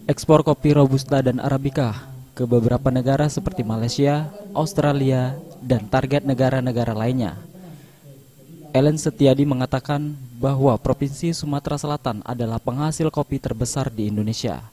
Ekspor kopi Robusta dan Arabica ke beberapa negara seperti Malaysia, Australia, dan target negara-negara lainnya. Ellen Setiadi mengatakan bahwa Provinsi Sumatera Selatan adalah penghasil kopi terbesar di Indonesia.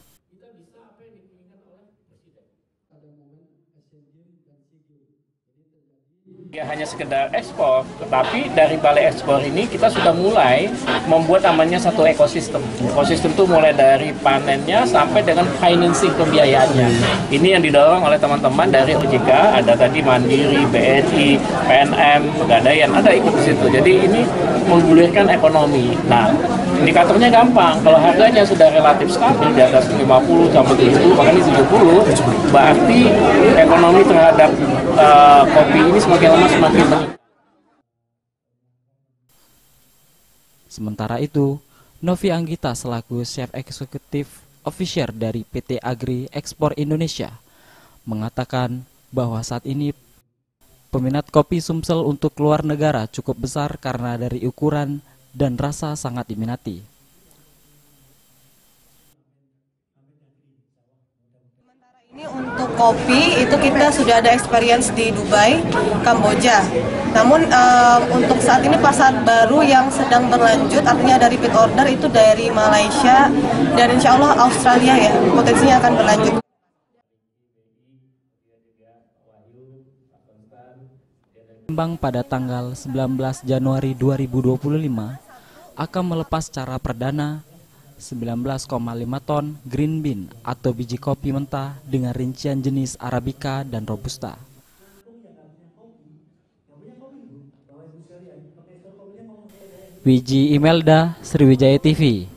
Ya hanya sekedar ekspor, tetapi dari balai ekspor ini kita sudah mulai membuat namanya satu ekosistem. Ekosistem itu mulai dari panennya sampai dengan financing pembiayaannya. Ini yang didorong oleh teman-teman dari OJK, ada tadi Mandiri, BNI, PNM, Pegadaian, ada ikut di situ. Jadi ini menggulirkan ekonomi. Nah, indikatornya gampang. Kalau harganya sudah relatif stabil di atas 50 sampai 70, bahkan 70, berarti ekonomi terhadap kopi ini semakin lama semakin meningkat. Sementara itu, Novi Anggita selaku Chef Eksekutif Officer dari PT Agri Ekspor Indonesia mengatakan bahwa saat ini peminat kopi Sumsel untuk luar negara cukup besar karena dari ukuran dan rasa sangat diminati. Ini untuk kopi itu kita sudah ada experience di Dubai, Kamboja. Namun untuk saat ini pasar baru yang sedang berlanjut, artinya dari repeat order itu dari Malaysia dan insya Allah Australia ya, potensinya akan berlanjut. Palembang pada tanggal 19 Januari 2025 akan melepas secara perdana 19,5 ton green bean atau biji kopi mentah dengan rincian jenis Arabica dan Robusta. Wiji Imelda, Sriwijaya TV.